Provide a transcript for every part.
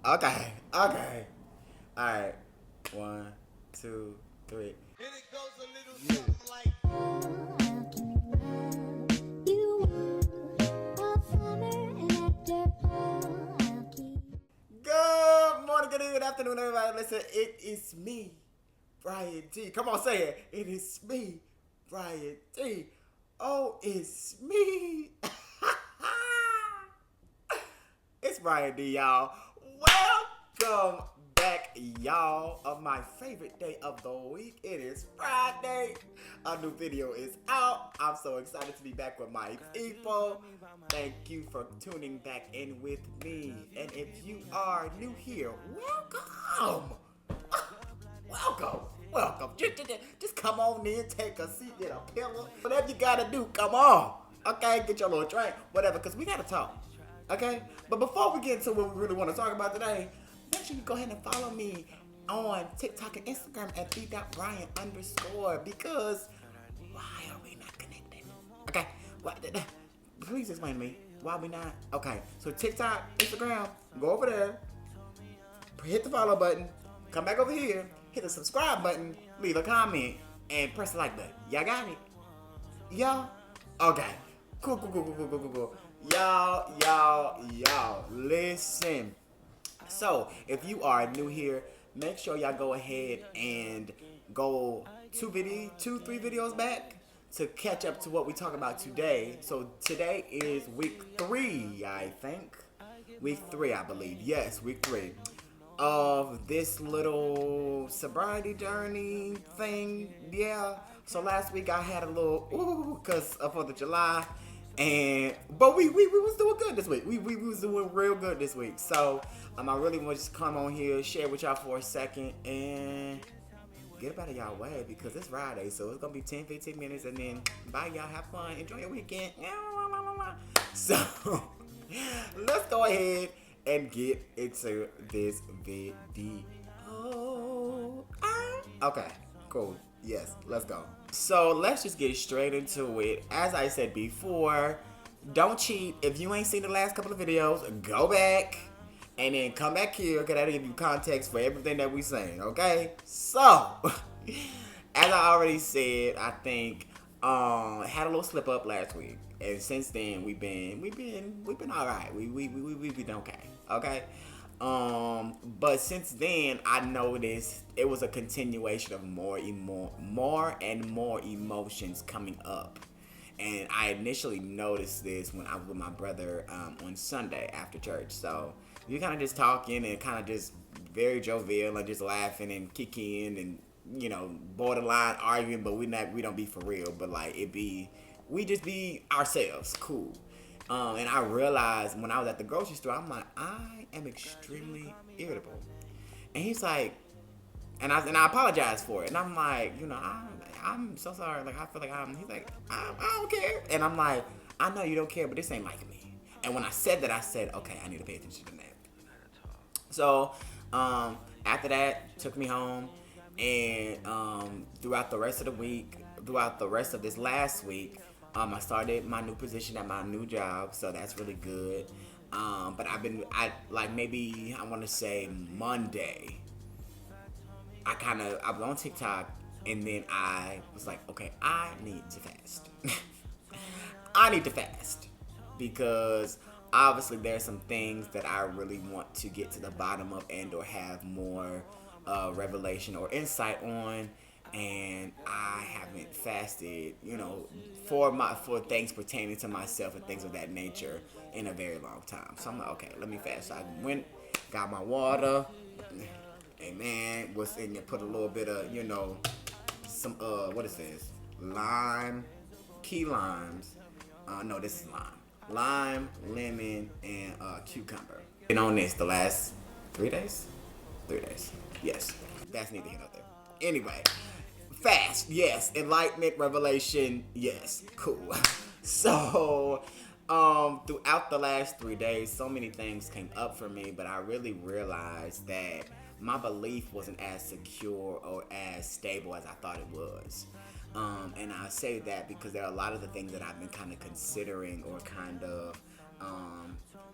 Okay. Okay. All right. One, two, three. And it goes a little something like. Good morning, good evening, good afternoon, everybody. Listen, it is me, Brian D. Come on, say it. It is me, Brian D. Oh, it's me. It's Brian D, y'all. Welcome back, y'all, of my favorite day of the week. It is Friday. A new video is out. I'm so excited to be back with my people. Thank you for tuning back in with me. And if you are new here, welcome. Welcome. Welcome. Just come on in, take a seat, get a pillow. Whatever you gotta do, come on. Okay, get your little drink, whatever, because we gotta talk. Okay? But before we get into what we really want to talk about today, make sure you go ahead and follow me on TikTok and Instagram at b.brian_ because why are we not connected? Okay? Please explain to me. Why we not? Okay. So TikTok, Instagram, go over there, hit the follow button, come back over here, hit the subscribe button, leave a comment, and press the like button. Y'all got it? Y'all? Okay. Cool. Y'all, listen. So, if you are new here, make sure y'all go ahead and go three videos back to catch up to what we talk about today. So, today is week 3, I think. Week 3, I believe. Yes, week 3 of this little sobriety journey thing. Yeah. So last week I had a little because of 4th of July, but we was doing good this week. We was doing real good this week. So I really want to just come on here, share with y'all for a second, and get up out of y'all way because it's Friday. So it's gonna be 10-15 minutes, and then bye y'all. Have fun. Enjoy your weekend. So let's go ahead and get into this video. Okay, cool. Yes, let's go. So let's just get straight into it. As I said before, don't cheat. If you ain't seen the last couple of videos, go back and then come back here because that'll give you context for everything that we saying. Okay? So, as I already said, I think had a little slip up last week, and since then we've been all right. We've been okay. Okay. But since then, I noticed it was a continuation of more and more emotions coming up. And I initially noticed this when I was with my brother on Sunday after church. So we kind of just talking and kind of just very jovial and just laughing and kicking and borderline arguing, but we don't be for real. But like we just be ourselves, cool. And I realized when I was at the grocery store, I'm like, I am extremely irritable. And he's like, and I apologize for it. And I'm like, I'm so sorry. Like, I feel like he's like, I don't care. And I'm like, I know you don't care, but this ain't like me. And when I said that, I said, okay, I need to pay attention to that. So, after that, took me home. And throughout the rest of this last week, I started my new position at my new job, so that's really good. But I want to say Monday, I was on TikTok, and then I was like, okay, I need to fast. I need to fast because obviously there's some things that I really want to get to the bottom of and or have more revelation or insight on. And I haven't fasted, for things pertaining to myself and things of that nature in a very long time. So I'm like, okay, let me fast. So I went, got my water, and man, was in there, put a little bit of, some what is this? Lime, key limes. No, this is lime, lemon, and cucumber. Been on this the last 3 days. 3 days. Yes, that's neither here nor there. Anyway. Fast, yes. Enlightenment, revelation, yes. Cool. So, throughout the last 3 days, so many things came up for me, but I really realized that my belief wasn't as secure or as stable as I thought it was. And I say that because there are a lot of the things that I've been kind of considering or kind of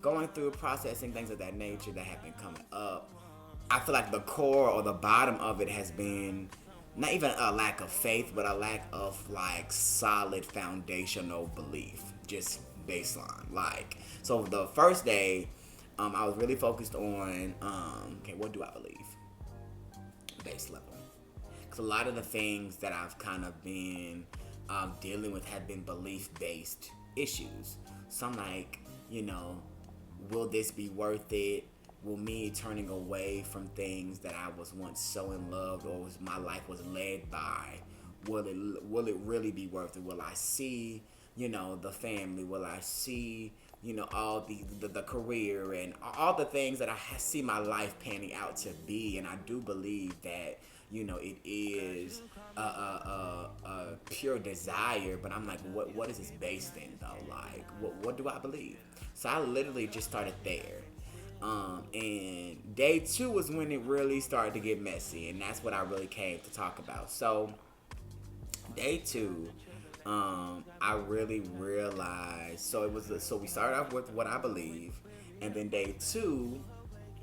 going through processing things of that nature that have been coming up, I feel like the core or the bottom of it has been not even a lack of faith, but a lack of like solid foundational belief, just baseline. Like, so the first day, I was really focused on, okay, what do I believe? Base level. Because a lot of the things that I've kind of been dealing with have been belief-based issues. So I'm like, will this be worth it? Will me turning away from things that I was once so in love or my life was led by, will it really be worth it? Will I see, the family? Will I see, all the career and all the things that I see my life panning out to be? And I do believe that, it is a pure desire, but I'm like, what is this based in though? Like, what do I believe? So I literally just started there. And day 2 was when it really started to get messy, and that's what I really came to talk about. So day 2, I really realized. So we started off with what I believe, and then day 2,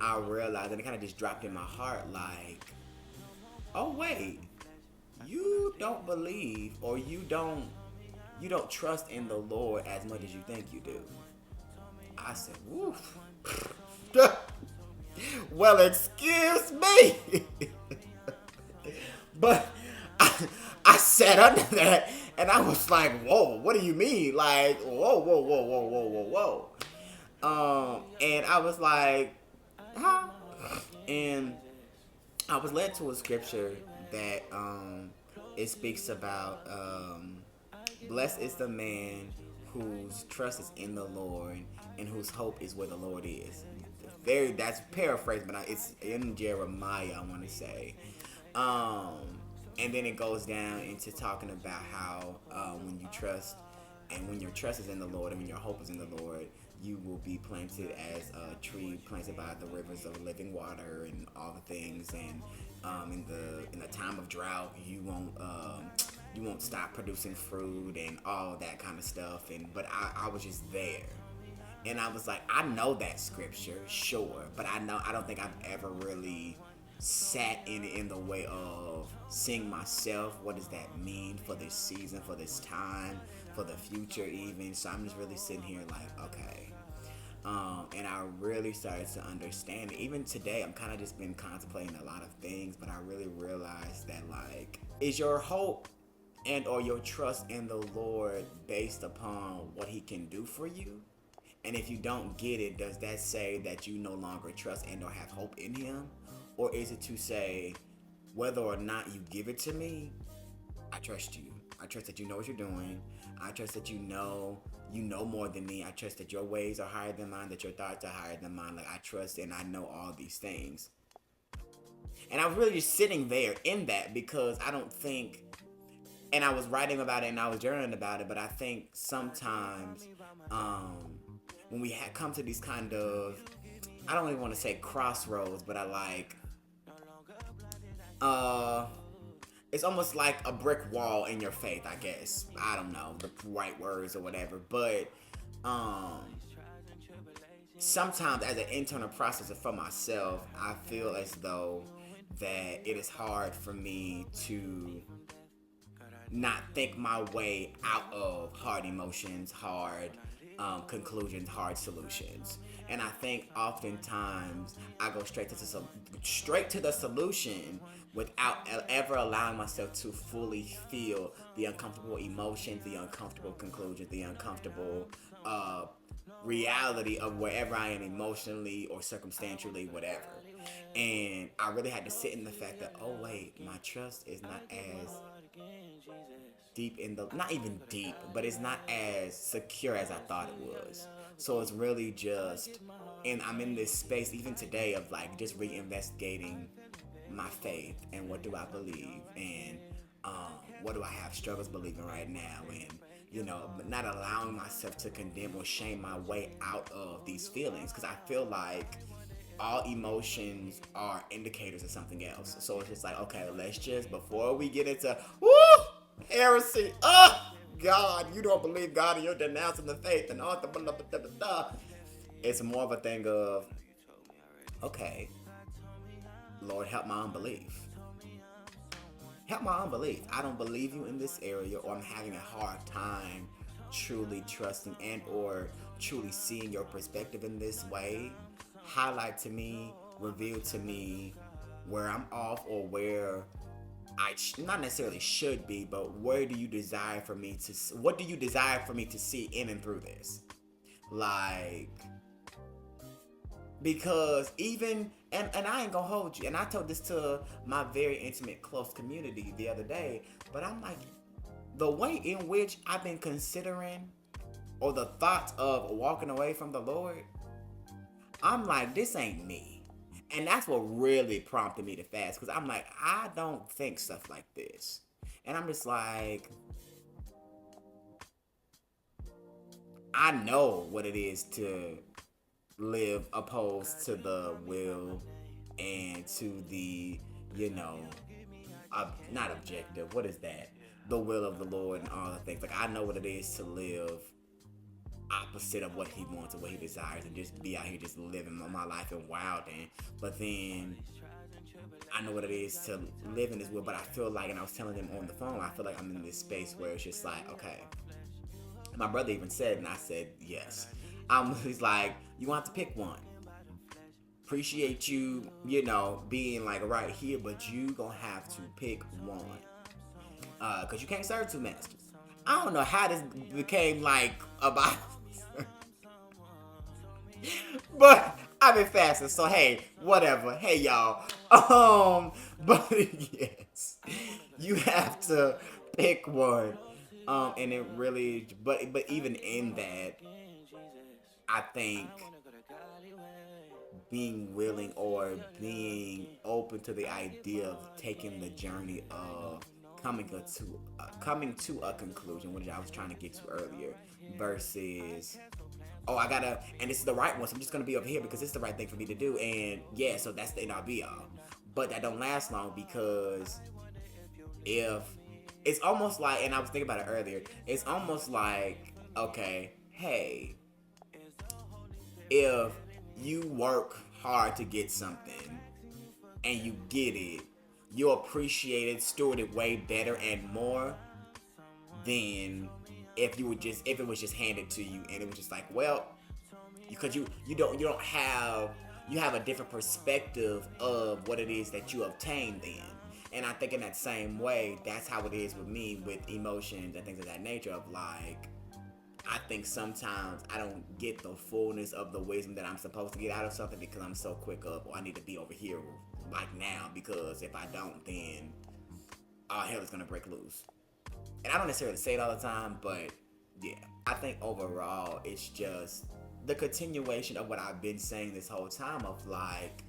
I realized, and it kind of just dropped in my heart, like, oh wait, you don't believe, or you don't trust in the Lord as much as you think you do. I said, woof. Well, excuse me. But I sat under that and I was like, whoa, what do you mean? Like, whoa. And I was like, huh? And I was led to a scripture that it speaks about blessed is the man whose trust is in the Lord and whose hope is where the Lord is. That's paraphrased, but it's in Jeremiah, I want to say. And then it goes down into talking about how when you trust, and when your trust is in the Lord, and when your hope is in the Lord, you will be planted as a tree planted by the rivers of living water and all the things. And in the time of drought, you won't stop producing fruit and all that kind of stuff. But I was just there. And I was like, I know that scripture, sure, but I don't think I've ever really sat in it in the way of seeing myself. What does that mean for this season, for this time, for the future even? So I'm just really sitting here like, okay. And I really started to understand it. Even today, I'm kind of just been contemplating a lot of things, but I really realized that, like, is your hope and or your trust in the Lord based upon what he can do for you? And if you don't get it, does that say that you no longer trust and or have hope in him? Or is it to say, whether or not you give it to me, I trust you. I trust that you know what you're doing. I trust that you know more than me. I trust that your ways are higher than mine, that your thoughts are higher than mine. Like, I trust and I know all these things. And I was really just sitting there in that, because I don't think, and I was writing about it and I was journaling about it, but I think sometimes when we come to these kind of, I don't even want to say crossroads, but I like, it's almost like a brick wall in your faith, I guess. I don't know the right words or whatever, but sometimes as an internal processor for myself, I feel as though that it is hard for me to not think my way out of hard emotions, hard conclusions, hard solutions. And I think oftentimes I go straight to the solution without ever allowing myself to fully feel the uncomfortable emotions, the uncomfortable conclusions, the uncomfortable reality of wherever I am emotionally or circumstantially, whatever. And I really had to sit in the fact that, oh wait, my trust is not as deep not even deep, but it's not as secure as I thought it was. So it's really just, and I'm in this space even today of like just reinvestigating my faith and what do I believe, and what do I have struggles believing right now, and not allowing myself to condemn or shame my way out of these feelings, because I feel like all emotions are indicators of something else. So it's just like, okay, let's just, before we get into heresy, God, you don't believe God and you're denouncing the faith and all the blah, blah, blah, blah, blah. It's more of a thing of, okay, Lord, help my unbelief. Help my unbelief. I don't believe you in this area, or I'm having a hard time truly trusting and or truly seeing your perspective in this way. Highlight to me, reveal to me where I'm off, or where not necessarily should be, but where do you desire for me to? What do you desire for me to see in and through this? Like, because even and I ain't gonna hold you, and I told this to my very intimate close community the other day, but I'm like, the way in which I've been considering, or the thoughts of walking away from the Lord, I'm like, this ain't me. And that's what really prompted me to fast, because I'm like, I don't think stuff like this. And I'm just like, I know what it is to live opposed to the will and to the, you know, not objective. What is that? The will of the Lord and all the things. Like, I know what it is to live opposite of what He wants and what He desires, and just be out here just living my life and wilding. But then I know what it is to live in this will. But I feel like, and I was telling them on the phone, I feel like I'm in this space where it's just like, okay. My brother even said, and I said yes. He's like, you want to pick one. Appreciate you, being like right here, but you gonna have to pick one. Cause you can't serve two masters. I don't know how this became like about, but I've been fasting, so hey, whatever. Hey y'all. But yes, you have to pick one. And it really, but even in that, I think being willing or being open to the idea of taking the journey of coming to a conclusion, which I was trying to get to earlier, versus, oh, I gotta, and this is the right one, so I'm just gonna be over here because it's the right thing for me to do, and yeah, so that's the end all be all. But that don't last long, because if it's almost like, and I was thinking about it earlier, it's almost like, okay, hey, if you work hard to get something and you get it, you'll appreciate it, steward it way better and more than if it was just handed to you and it was just like, well, because you have a different perspective of what it is that you obtained then. And I think in that same way, that's how it is with me with emotions and things of that nature, of like, I think sometimes I don't get the fullness of the wisdom that I'm supposed to get out of something because I'm so quick up, or I need to be over here like now, because if I don't, then all hell is gonna break loose. And I don't necessarily say it all the time, but yeah, I think overall it's just the continuation of what I've been saying this whole time, of like,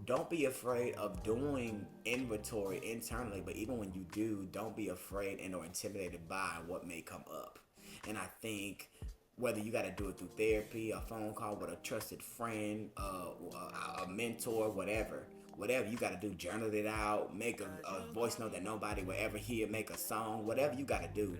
don't be afraid of doing inventory internally, but even when you do, don't be afraid and or intimidated by what may come up. And I think whether you got to do it through therapy, a phone call with a trusted friend, a mentor, whatever you got to do, journal it out, make a voice note that nobody will ever hear, make a song, whatever you got to do,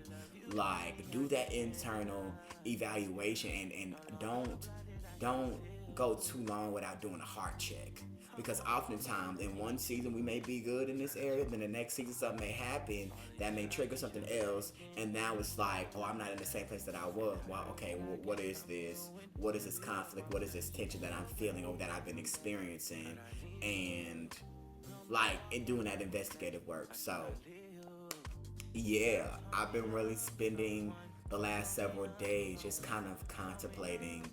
like, do that internal evaluation, and don't go too long without doing a heart check. Because oftentimes in one season we may be good in this area, then the next season something may happen that may trigger something else, and now it's like, oh, I'm not in the same place that I was. Well, okay, what is this? What is this conflict? What is this tension that I'm feeling or that I've been experiencing? And like, in doing that investigative work. So yeah, I've been really spending the last several days just kind of contemplating,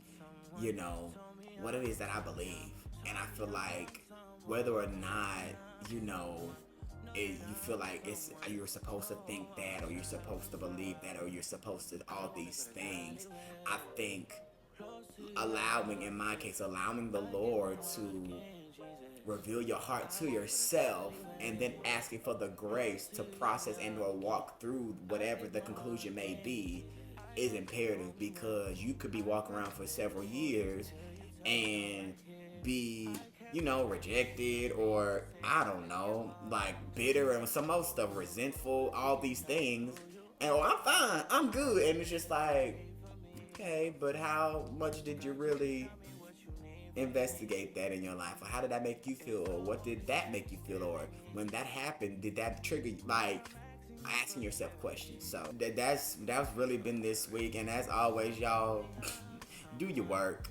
what it is that I believe. And I feel like whether or not, you feel like you're supposed to think that, or you're supposed to believe that, or you're supposed to all these things, I think in my case, allowing the Lord to reveal your heart to yourself, and then asking for the grace to process and or walk through whatever the conclusion may be is imperative, because you could be walking around for several years and be, rejected, or I don't know, like bitter and some other stuff, resentful, all these things, and I'm fine, I'm good, and it's just like, Okay, but how much did you really investigate that in your life? Or how did that make you feel? Or what did that make you feel? Or when that happened, did that trigger you? Like, asking yourself questions. So that's really been this week. And as always, y'all, do your work.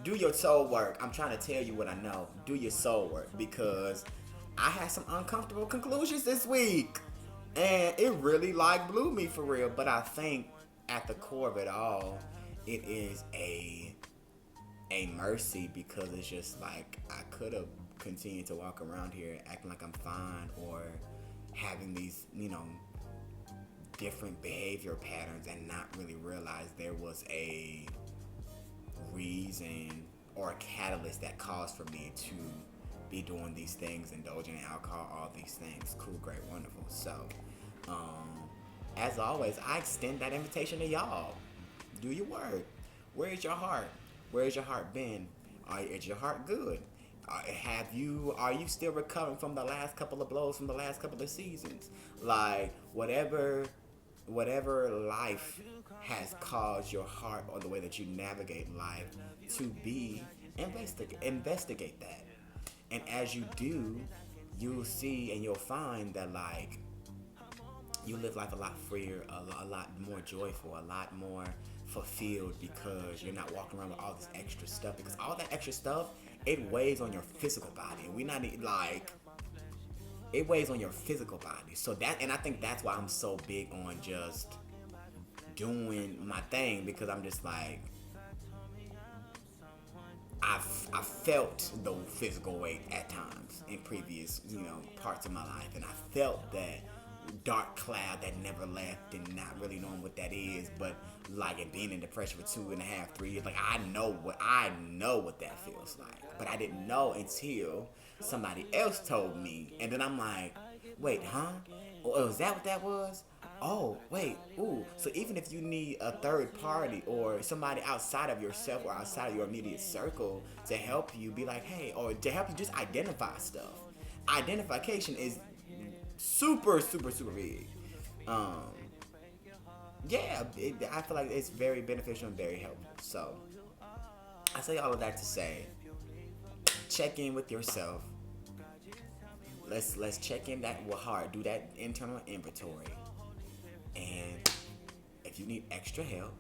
Do your soul work. I'm trying to tell you what I know. Do your soul work, because I had some uncomfortable conclusions this week. And it really like blew me for real. But I think at the core of it all, it is a mercy, because it's just like I could have continued to walk around here acting like I'm fine, or having these, different behavior patterns, and not really realize there was a reason or a catalyst that caused for me to be doing these things, indulging in alcohol, all these things. Cool, great, wonderful. So, as always, I extend that invitation to y'all. Do your work. Where is your heart? Where has your heart been? Is your heart good? Are you still recovering from the last couple of blows from the last couple of seasons? Like, whatever life has caused your heart, or the way that you navigate life, to be, investigate that. And as you do, you'll see and you'll find that, like, you live life a lot freer, a lot more joyful, a lot more fulfilled, because you're not walking around with all this extra stuff. Because all that extra stuff, it weighs on your physical body. And it weighs on your physical body. So and I think that's why I'm so big on just doing my thing, because I'm just like, I felt the physical weight at times in previous, parts of my life, and I felt that dark cloud that never left, and not really knowing what that is, but like, and being in depression for 2.5, 3 years, like, I know what that feels like, but I didn't know until somebody else told me, and then I'm like, wait, huh? Oh, is that what that was? Oh, wait, ooh. So even if you need a third party, or somebody outside of yourself, or outside of your immediate circle, to help you be like, hey, or to help you just identify stuff. Identification is super, super, super big. I feel like it's very beneficial and very helpful. So I say all of that to say, check in with yourself. Let's check in that with heart. Do that internal inventory. And if you need extra help,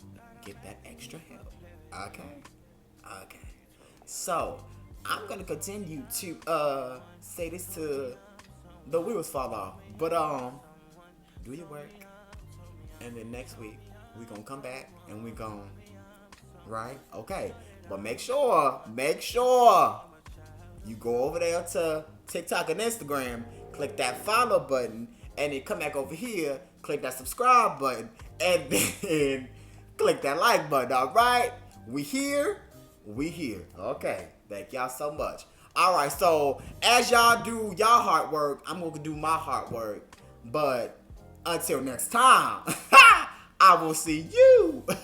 get that extra help. Okay. So I'm gonna continue to say this to the wheels fall off. But do your work. And then next week we gonna come back and we gonna, right? Okay. But make sure you go over there to TikTok and Instagram, click that follow button, and then come back over here, click that subscribe button, and then click that like button, alright? We here. Okay. Thank y'all so much. Alright, so as y'all do y'all hard work, I'm gonna do my hard work. But until next time, I will see you later.